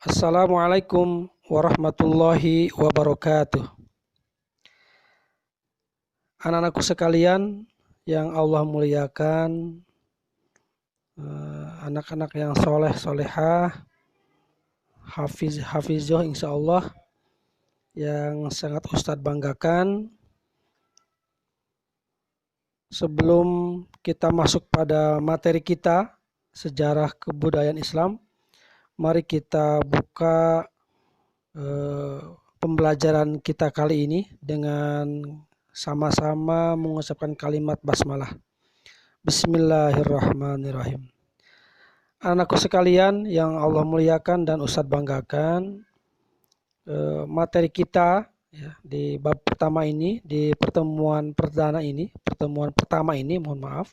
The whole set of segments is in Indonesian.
Assalamualaikum warahmatullahi wabarakatuh. Anak-anakku sekalian yang Allah muliakan, anak-anak yang soleh solehah, hafizoh insya Allah, yang sangat Ustadz banggakan. Sebelum kita masuk pada materi kita, sejarah kebudayaan Islam, mari kita buka pembelajaran kita kali ini dengan sama-sama mengucapkan kalimat basmalah. Bismillahirrahmanirrahim. Anakku sekalian yang Allah muliakan dan Ustadz banggakan, materi kita ya, di bab pertama ini, di pertemuan pertama ini, mohon maaf,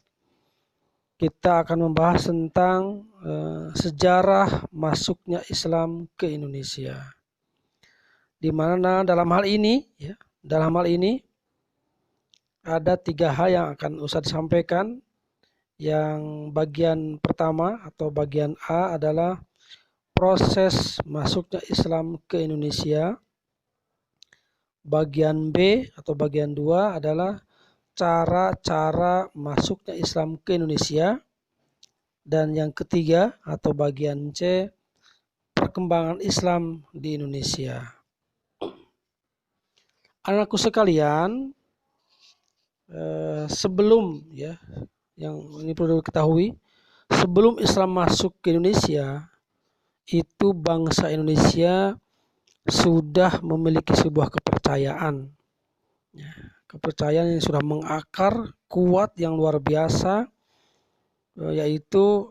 kita akan membahas tentang sejarah masuknya Islam ke Indonesia. Di mana dalam hal ini ada 3 hal yang akan Ustadz sampaikan. Yang bagian pertama atau bagian A adalah proses masuknya Islam ke Indonesia. Bagian B atau bagian 2 adalah cara-cara masuknya Islam ke Indonesia. Dan yang ketiga atau bagian C, perkembangan Islam di Indonesia. Anakku sekalian, sebelum ya, yang ini perlu diketahui, sebelum Islam masuk ke Indonesia, itu bangsa Indonesia sudah memiliki sebuah kepercayaan, ya, kepercayaan yang sudah mengakar kuat yang luar biasa, yaitu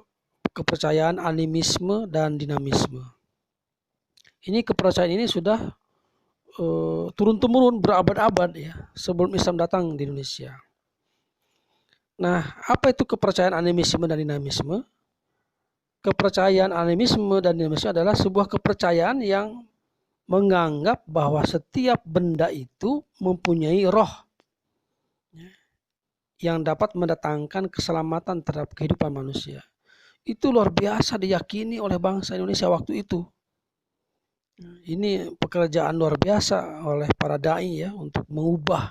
kepercayaan animisme dan dinamisme. Ini kepercayaan ini sudah turun-temurun berabad-abad ya sebelum Islam datang di Indonesia. Nah, apa itu kepercayaan animisme dan dinamisme? Kepercayaan animisme dan dinamisme adalah sebuah kepercayaan yang menganggap bahwa setiap benda itu mempunyai roh yang dapat mendatangkan keselamatan terhadap kehidupan manusia. Itu luar biasa diyakini oleh bangsa Indonesia waktu itu. Ini pekerjaan luar biasa oleh para dai ya untuk mengubah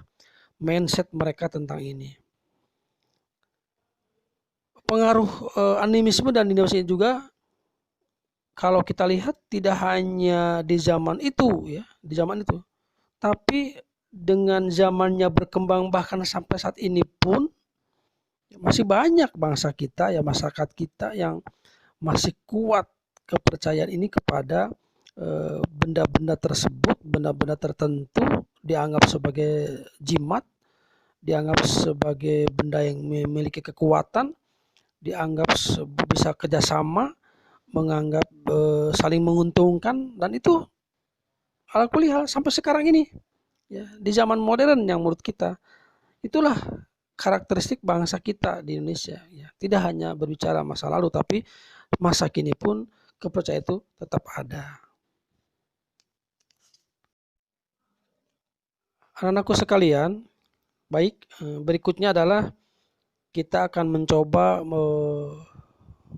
mindset mereka tentang ini. Pengaruh animisme dan dinamisme juga kalau kita lihat tidak hanya di zaman itu ya, tapi dengan zamannya berkembang bahkan sampai saat ini pun masih banyak bangsa kita ya, masyarakat kita yang masih kuat kepercayaan ini kepada benda-benda tersebut, benda-benda tertentu dianggap sebagai jimat, dianggap sebagai benda yang memiliki kekuatan, dianggap bisa kerjasama, menganggap saling menguntungkan, dan itu ala kulli hal sampai sekarang ini ya, di zaman modern yang menurut kita itulah karakteristik bangsa kita di Indonesia ya. Tidak hanya berbicara masa lalu tapi masa kini pun kepercayaan itu tetap ada. Anak-anakku sekalian, baik, berikutnya adalah kita akan mencoba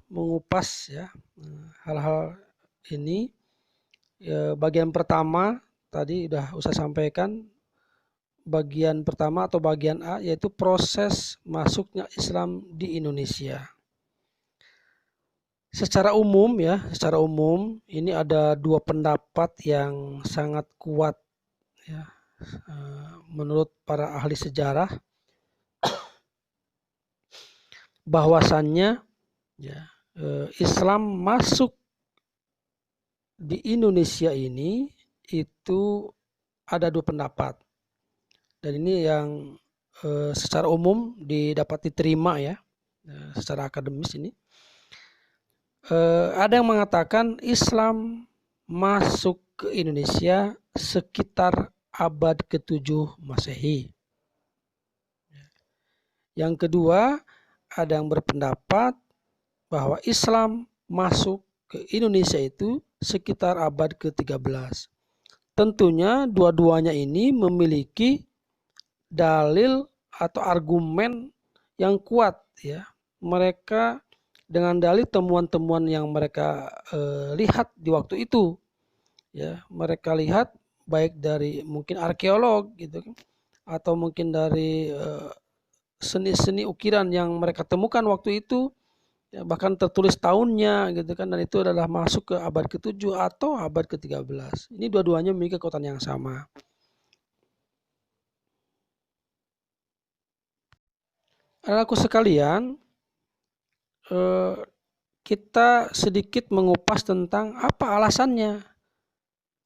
mengupas ya hal-hal ini. Bagian pertama tadi sudah saya sampaikan, bagian pertama atau bagian A yaitu proses masuknya Islam di Indonesia. Secara umum ini ada 2 pendapat yang sangat kuat ya, menurut para ahli sejarah, bahwasannya ya, Islam masuk di Indonesia ini itu ada 2 pendapat, dan ini yang secara umum dapat diterima ya, secara akademis ini. Ada yang mengatakan Islam masuk ke Indonesia sekitar abad ke-7 Masehi. Yang kedua, ada yang berpendapat bahwa Islam masuk ke Indonesia itu sekitar abad ke-13. Tentunya dua-duanya ini memiliki dalil atau argumen yang kuat ya. Mereka dengan dalil temuan-temuan yang mereka lihat di waktu itu ya mereka lihat baik dari mungkin arkeolog gitu kan, atau mungkin dari seni-seni ukiran yang mereka temukan waktu itu, ya, bahkan tertulis tahunnya gitu kan, dan itu adalah masuk ke abad ke-7 atau abad ke-13. Ini dua-duanya memiliki kekuatan yang sama. Anakku sekalian, kita sedikit mengupas tentang apa alasannya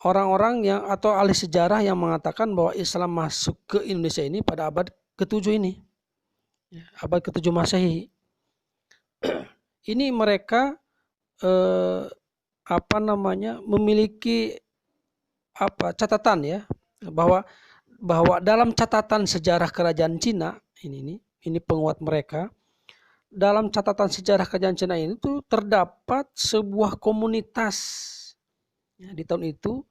orang-orang yang atau ahli sejarah yang mengatakan bahwa Islam masuk ke Indonesia ini pada abad ke-7 ini, abad ke-7 Masehi. Ini mereka memiliki catatan ya, bahwa dalam catatan sejarah kerajaan Cina ini penguat mereka. Dalam catatan sejarah kerajaan Cina ini tuh terdapat sebuah komunitas, ya, di tahun itu.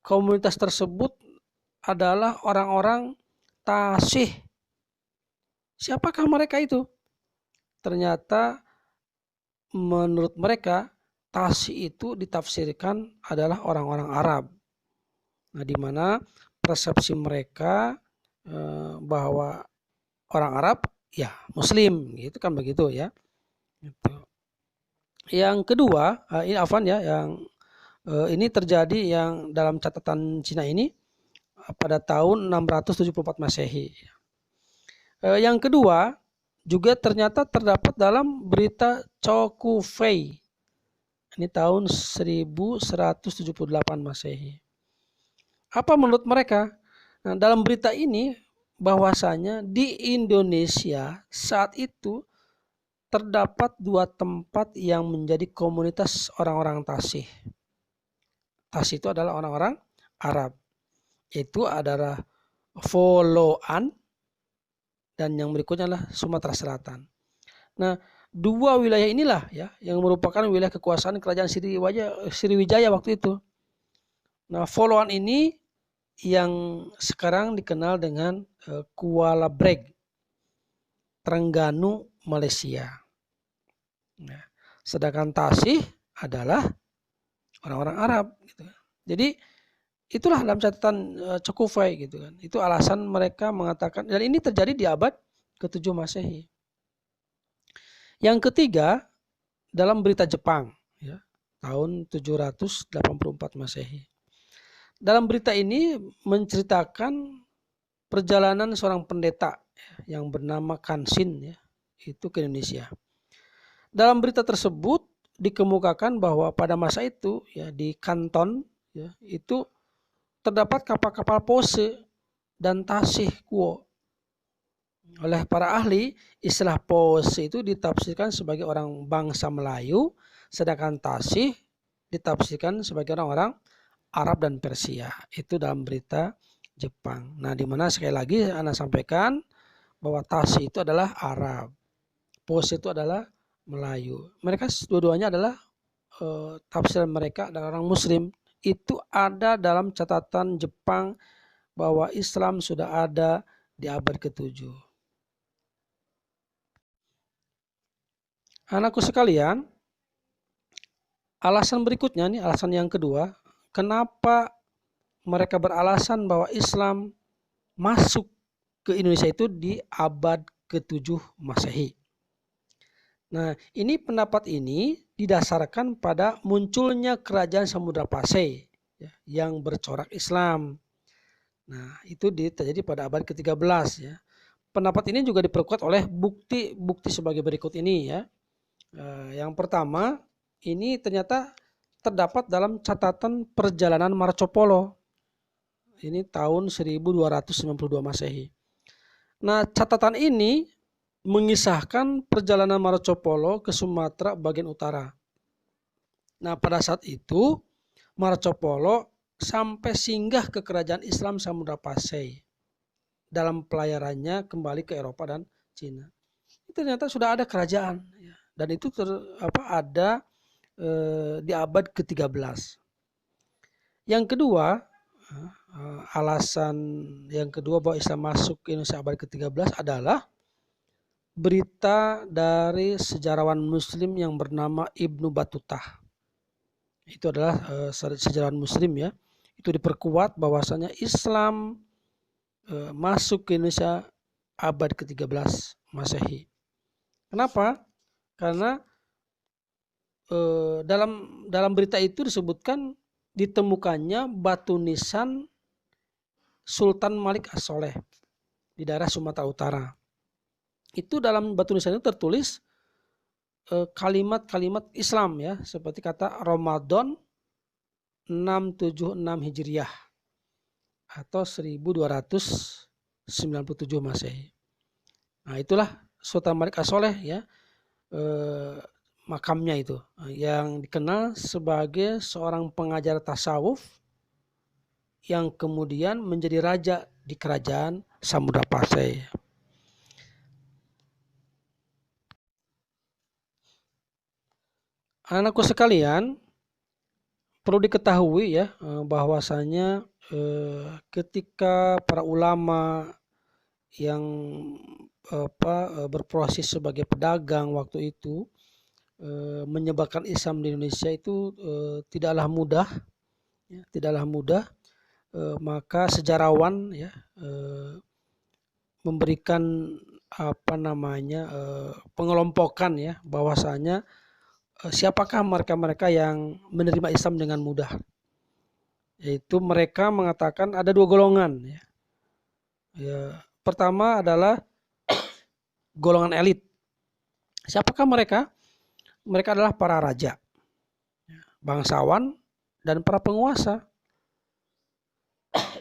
Komunitas tersebut adalah orang-orang Tasih. Siapakah mereka itu? Ternyata menurut mereka Tasih itu ditafsirkan adalah orang-orang Arab. Nah, di mana persepsi mereka bahwa orang Arab ya Muslim, gitu kan, begitu ya. Gitu. Yang kedua, ini terjadi yang dalam catatan Cina ini pada tahun 674 Masehi. Yang kedua juga ternyata terdapat dalam berita Chow Ku Fei. Ini tahun 1178 Masehi. Apa menurut mereka? Nah, dalam berita ini bahwasanya di Indonesia saat itu terdapat 2 tempat yang menjadi komunitas orang-orang Tasih. Tasih itu adalah orang-orang Arab. Itu adalah Foloan dan yang berikutnya adalah Sumatera Selatan. Nah, 2 wilayah inilah ya yang merupakan wilayah kekuasaan kerajaan Sriwijaya waktu itu. Nah, Foloan ini yang sekarang dikenal dengan Kuala Breg, Terengganu, Malaysia. Nah, sedangkan Tasih adalah orang-orang Arab gitu. Jadi itulah dalam catatan Chow Ku Fei gitu kan. Itu alasan mereka mengatakan, dan ini terjadi di abad ke-7 Masehi. Yang ketiga, dalam berita Jepang ya, tahun 784 Masehi. Dalam berita ini menceritakan perjalanan seorang pendeta yang bernama Kansin ya, itu ke Indonesia. Dalam berita tersebut dikemukakan bahwa pada masa itu ya di Kanton ya, itu terdapat kapal-kapal pose dan tasih kuo. Oleh para ahli, istilah pose itu ditafsirkan sebagai orang bangsa Melayu, sedangkan tasih ditafsirkan sebagai orang-orang Arab dan Persia. Itu dalam berita Jepang. Nah, di mana sekali lagi Anda sampaikan bahwa tasih itu adalah Arab, pose itu adalah Melayu. Mereka dua-duanya adalah tafsiran mereka adalah orang Muslim. Itu ada dalam catatan Jepang bahwa Islam sudah ada di abad ke-7. Anakku sekalian, alasan berikutnya nih, alasan yang kedua, kenapa mereka beralasan bahwa Islam masuk ke Indonesia itu di abad ke-7 Masehi. Nah, ini pendapat ini didasarkan pada munculnya kerajaan Samudra Pasai ya, yang bercorak Islam. Nah, itu terjadi pada abad ke-13 ya. Pendapat ini juga diperkuat oleh bukti-bukti sebagai berikut ini ya. Yang pertama, ini ternyata terdapat dalam catatan perjalanan Marco Polo. Ini tahun 1292 Masehi. Nah, catatan ini mengisahkan perjalanan Marco Polo ke Sumatera bagian utara. Nah, pada saat itu Marco Polo sampai singgah ke kerajaan Islam Samudra Pasai dalam pelayarannya kembali ke Eropa dan Cina. Ternyata sudah ada kerajaan ya, dan itu ada di abad ke-13. Yang kedua, alasan yang kedua bahwa Islam masuk ke Indonesia abad ke-13 adalah berita dari sejarawan Muslim yang bernama Ibnu Batutah. Itu adalah sejarah Muslim ya. Itu diperkuat bahwasanya Islam masuk ke Indonesia abad ke-13 Masehi. Kenapa? Karena dalam berita itu disebutkan ditemukannya batu nisan Sultan Malik As-Soleh di daerah Sumatera Utara. Itu dalam batu nisan itu tertulis kalimat-kalimat Islam ya, seperti kata Ramadan 676 Hijriah atau 1297 Masehi. Nah, itulah Sultan Malik As-Soleh ya, makamnya itu yang dikenal sebagai seorang pengajar tasawuf yang kemudian menjadi raja di kerajaan Samudra Pasai. Anak-anakku sekalian, perlu diketahui ya bahwasanya ketika para ulama yang berproses sebagai pedagang waktu itu menyebarkan Islam di Indonesia itu tidaklah mudah, ya, tidaklah mudah. Maka sejarawan ya memberikan pengelompokan ya bahwasanya siapakah mereka-mereka yang menerima Islam dengan mudah. Yaitu mereka mengatakan ada dua golongan ya. Pertama adalah golongan elit. Siapakah mereka? Mereka adalah para raja, bangsawan, dan para penguasa.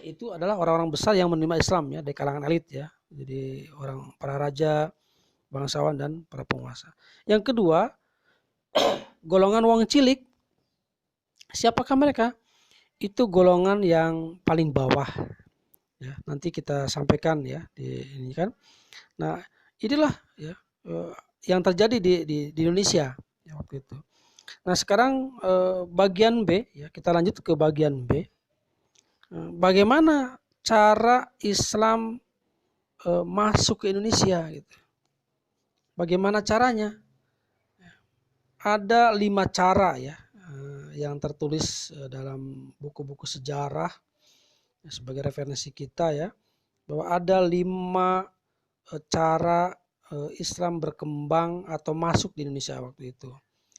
Itu adalah orang-orang besar yang menerima Islam ya, dari kalangan elit ya. Jadi para raja, bangsawan, dan para penguasa. Yang kedua, golongan wong cilik. Siapakah mereka? Itu golongan yang paling bawah. Ya, nanti kita sampaikan ya di ini kan. Nah, inilah ya yang terjadi di Indonesia ya, waktu itu. Nah, sekarang bagian B ya, kita lanjut ke bagian B. Bagaimana cara Islam masuk ke Indonesia gitu. Bagaimana caranya? Ada 5 cara ya yang tertulis dalam buku-buku sejarah ya, sebagai referensi kita ya, bahwa ada 5 cara Islam berkembang atau masuk di Indonesia waktu itu.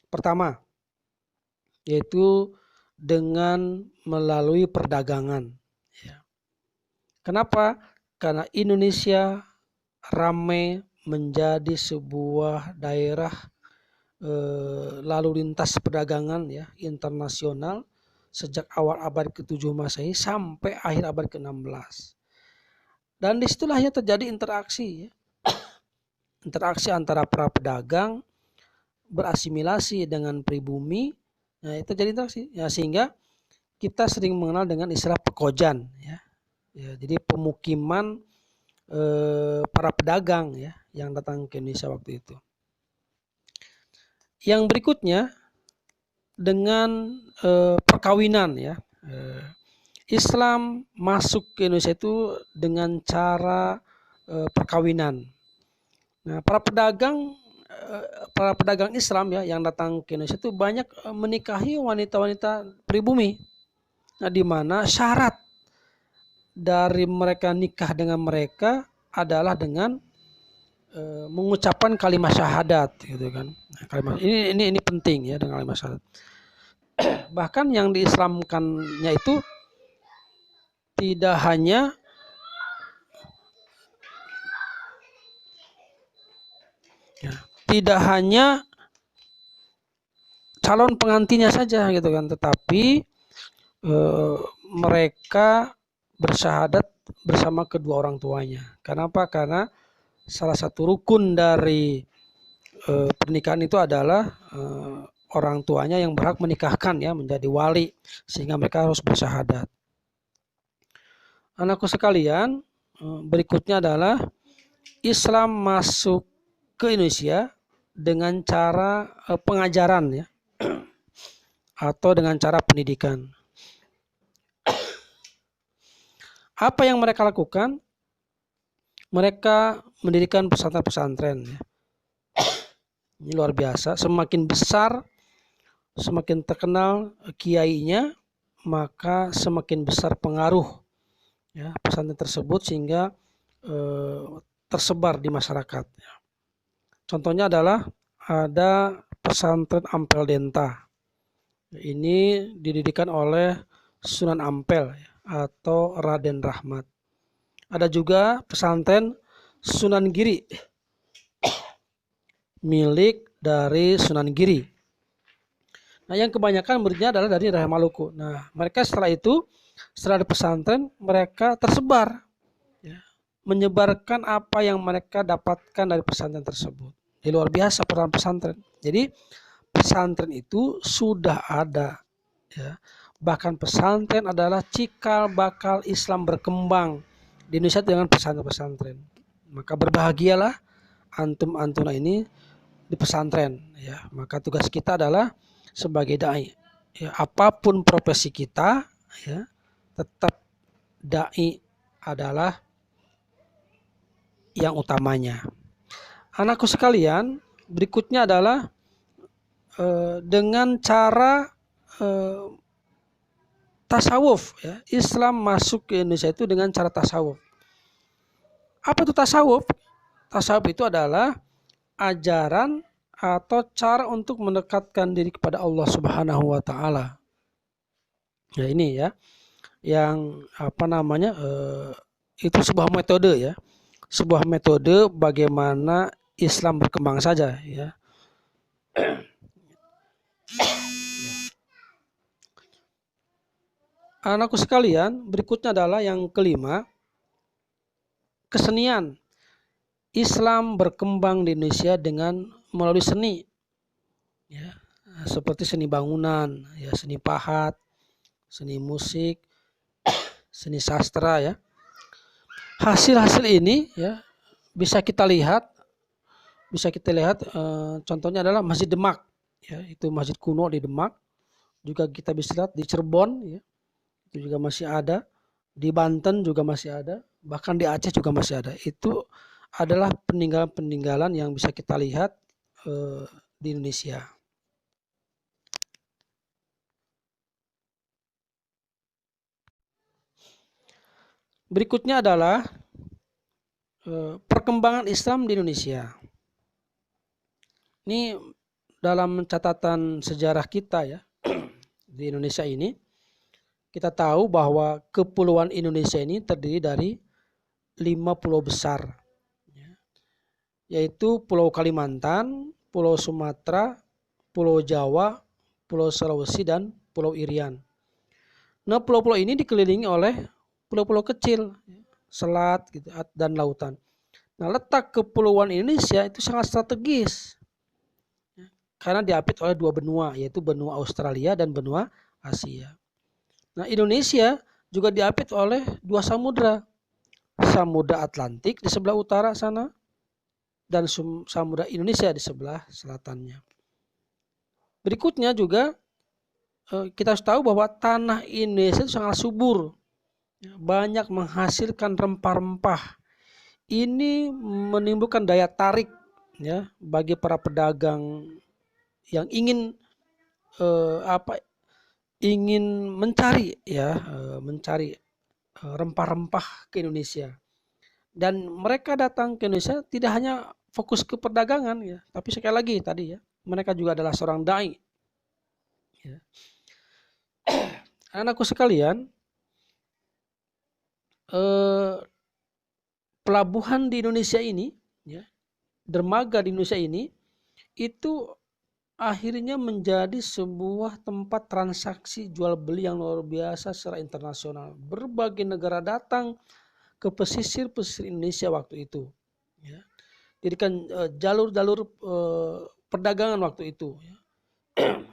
Pertama, yaitu dengan melalui perdagangan. Ya. Kenapa? Karena Indonesia ramai menjadi sebuah daerah lalu lintas perdagangan ya internasional sejak awal abad ke-7 Masehi sampai akhir abad ke-16. Dan disitulah ya terjadi interaksi ya. Interaksi antara para pedagang berasimilasi dengan pribumi. Nah, itu jadi interaksi ya, sehingga kita sering mengenal dengan istilah pekojan ya. Ya, jadi pemukiman para pedagang ya yang datang ke Indonesia waktu itu. Yang berikutnya dengan perkawinan ya. Islam masuk ke Indonesia itu dengan cara perkawinan. Nah, para pedagang Islam ya yang datang ke Indonesia itu banyak menikahi wanita-wanita pribumi. Nah, di mana syarat dari mereka nikah dengan mereka adalah dengan mengucapkan kalimat syahadat gitu kan. Nah, kalimat ini penting ya dengan kalimat syahadat. Bahkan yang diislamkannya itu tidak hanya calon pengantinnya saja gitu kan, tetapi mereka bersyahadat bersama kedua orang tuanya. Kenapa? Karena salah satu rukun dari pernikahan itu adalah orang tuanya yang berhak menikahkan ya, menjadi wali, sehingga mereka harus bersyahadat. Anakku sekalian, berikutnya adalah Islam masuk ke Indonesia dengan cara pengajaran ya, atau dengan cara pendidikan. Apa yang mereka lakukan? Mereka mendirikan pesantren-pesantren ya. Ini luar biasa. Semakin besar semakin terkenal kiainya, maka semakin besar pengaruh ya pesantren tersebut sehingga tersebar di masyarakat. Contohnya adalah ada pesantren Ampel Denta. Ini didirikan oleh Sunan Ampel atau Raden Rahmat. Ada juga pesantren Sunan Giri milik dari Sunan Giri. Nah, yang kebanyakan muridnya adalah dari daerah Maluku. Nah, mereka setelah itu, setelah di pesantren, mereka tersebar, ya, menyebarkan apa yang mereka dapatkan dari pesantren tersebut. Di luar biasa peran pesantren. Jadi pesantren itu sudah ada, ya. Bahkan pesantren adalah cikal bakal Islam berkembang di Indonesia dengan pesantren-pesantren. Maka berbahagialah antum-antuna ini di pesantren, ya. Maka tugas kita adalah sebagai dai, ya, apapun profesi kita, ya, tetap dai adalah yang utamanya. Anakku sekalian, berikutnya adalah dengan cara tasawuf, ya. Islam masuk ke Indonesia itu dengan cara tasawuf. Apa itu tasawuf? Tasawuf itu adalah ajaran atau cara untuk mendekatkan diri kepada Allah Subhanahu wa taala. Ya, ini ya yang apa namanya itu sebuah metode, ya. Sebuah metode bagaimana Islam berkembang saja, ya. Anakku sekalian, berikutnya adalah yang kelima, kesenian. Islam berkembang di Indonesia dengan melalui seni, ya, seperti seni bangunan, ya, seni pahat, seni musik, seni sastra, ya. Hasil-hasil ini, ya, bisa kita lihat contohnya adalah Masjid Demak, ya, itu masjid kuno di Demak. Juga kita bisa lihat di Cirebon, ya, itu juga masih ada, di Banten juga masih ada, bahkan di Aceh juga masih ada. Itu adalah peninggalan-peninggalan yang bisa kita lihat di Indonesia. Berikutnya adalah perkembangan Islam di Indonesia. Ini dalam catatan sejarah kita, ya, di Indonesia ini, kita tahu bahwa kepulauan Indonesia ini terdiri dari 5 pulau besar, yaitu Pulau Kalimantan, Pulau Sumatera, Pulau Jawa, Pulau Sulawesi, dan Pulau Irian. Nah, pulau-pulau ini dikelilingi oleh pulau-pulau kecil, selat gitu, dan lautan. Nah, letak kepulauan Indonesia itu sangat strategis karena diapit oleh dua benua, yaitu benua Australia dan benua Asia. Nah, Indonesia juga diapit oleh dua samudra, Samudra Atlantik di sebelah utara sana dan Samudra Indonesia di sebelah selatannya. Berikutnya juga kita harus tahu bahwa tanah Indonesia itu sangat subur, banyak menghasilkan rempah-rempah. Ini menimbulkan daya tarik, ya, bagi para pedagang yang ingin ingin mencari, ya, mencari rempah-rempah ke Indonesia. Dan mereka datang ke Indonesia tidak hanya fokus ke perdagangan, ya, tapi sekali lagi tadi, ya, mereka juga adalah seorang dai, ya. Anakku sekalian, pelabuhan di Indonesia ini, ya, dermaga di Indonesia ini itu akhirnya menjadi sebuah tempat transaksi jual beli yang luar biasa secara internasional. Berbagai negara datang ke pesisir-pesisir Indonesia waktu itu, ya. Jadi kan jalur-jalur perdagangan waktu itu, ya.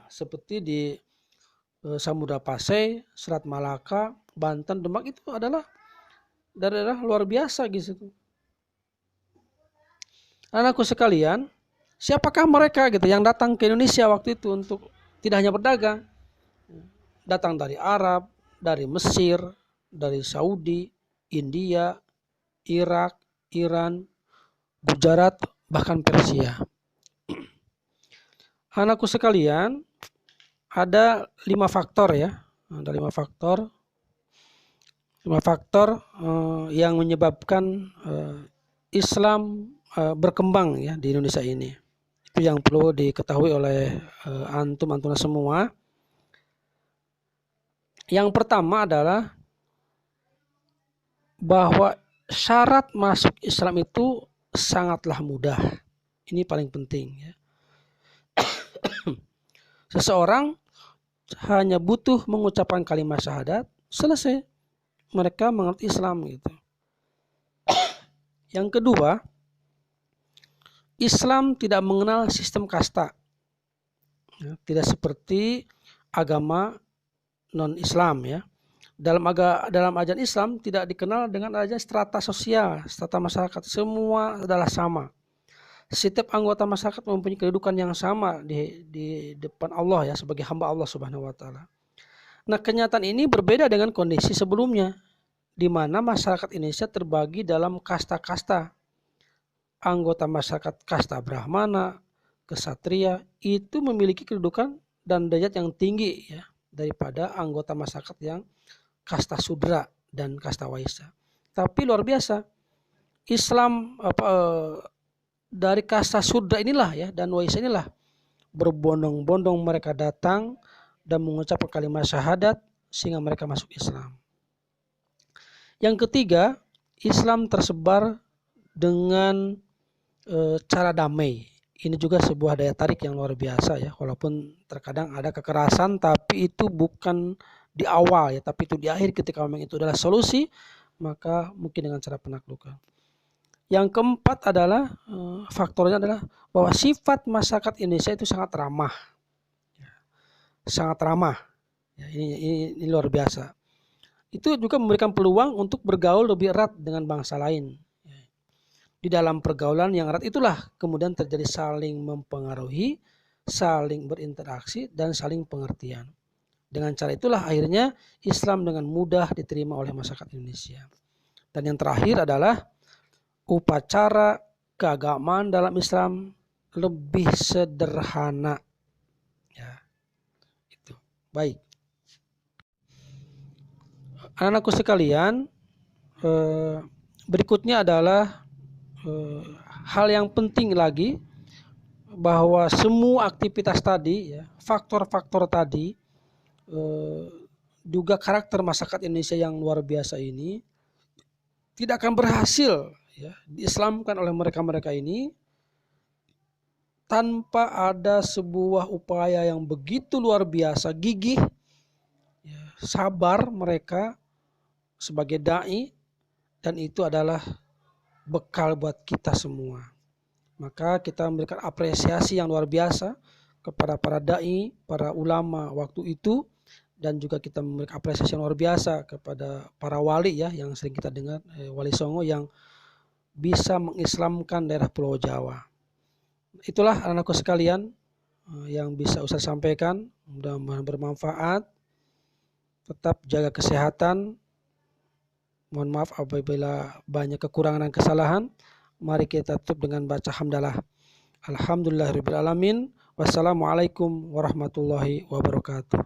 Seperti di Samudra Pasai, Selat Malaka, Banten, Demak, itu adalah daerah luar biasa gitu. Anakku sekalian, siapakah mereka gitu yang datang ke Indonesia waktu itu untuk tidak hanya berdagang? Datang dari Arab, dari Mesir, dari Saudi, India, Irak, Iran, Gujarat, bahkan Persia. Anakku sekalian, ada 5 faktor ya. Ada 5 faktor. 5 faktor yang menyebabkan Islam berkembang ya di Indonesia ini. Itu yang perlu diketahui oleh antum-antuna semua. Yang pertama adalah bahwa syarat masuk Islam itu sangatlah mudah. Ini paling penting ya. Seseorang hanya butuh mengucapkan kalimat syahadat, selesai. Mereka mengerti Islam gitu. Yang kedua, Islam tidak mengenal sistem kasta. Ya, tidak seperti agama non-Islam ya. Dalam ajaran Islam tidak dikenal dengan adanya strata sosial, strata masyarakat. Semua adalah sama. Setiap anggota masyarakat mempunyai kedudukan yang sama di depan Allah ya, sebagai hamba Allah Subhanahu wa taala. Nah, kenyataan ini berbeda dengan kondisi sebelumnya, di mana masyarakat Indonesia terbagi dalam kasta-kasta. Anggota masyarakat kasta Brahmana, Ksatria itu memiliki kedudukan dan derajat yang tinggi ya daripada anggota masyarakat yang kasta Sudra dan kasta Waisya. Tapi luar biasa, Islam dari kasta Sudra inilah ya dan Waisya inilah berbondong-bondong mereka datang dan mengucapkan kalimat syahadat sehingga mereka masuk Islam. Yang ketiga, Islam tersebar dengan cara damai. Ini juga sebuah daya tarik yang luar biasa ya. Walaupun terkadang ada kekerasan, tapi itu bukan di awal ya, tapi itu di akhir ketika memang itu adalah solusi, maka mungkin dengan cara penaklukan. Yang keempat adalah faktornya adalah bahwa sifat masyarakat Indonesia itu sangat ramah. Sangat ramah. Ya, ini luar biasa. Itu juga memberikan peluang untuk bergaul lebih erat dengan bangsa lain. Di dalam pergaulan yang erat itulah kemudian terjadi saling mempengaruhi, saling berinteraksi, dan saling pengertian. Dengan cara itulah akhirnya Islam dengan mudah diterima oleh masyarakat Indonesia. Dan yang terakhir adalah upacara keagamaan dalam Islam lebih sederhana. Ya, itu. Baik. Anak-anakku sekalian, berikutnya adalah hal yang penting lagi, bahwa semua aktivitas tadi ya, faktor-faktor tadi juga karakter masyarakat Indonesia yang luar biasa ini tidak akan berhasil ya diislamkan oleh mereka-mereka ini tanpa ada sebuah upaya yang begitu luar biasa, gigih ya, sabar mereka sebagai dai, dan itu adalah bekal buat kita semua. Maka kita memberikan apresiasi yang luar biasa kepada para dai, para ulama waktu itu, dan juga kita memberikan apresiasi yang luar biasa kepada para wali ya yang sering kita dengar, Wali Songo yang bisa mengislamkan daerah Pulau Jawa. Itulah anak-anakku sekalian yang bisa Ustaz sampaikan, mudah-mudahan bermanfaat. Tetap jaga kesehatan. Mohon maaf apabila banyak kekurangan dan kesalahan. Mari kita tutup dengan baca hamdalah. Alhamdulillahirabbil alamin. Wassalamualaikum warahmatullahi wabarakatuh.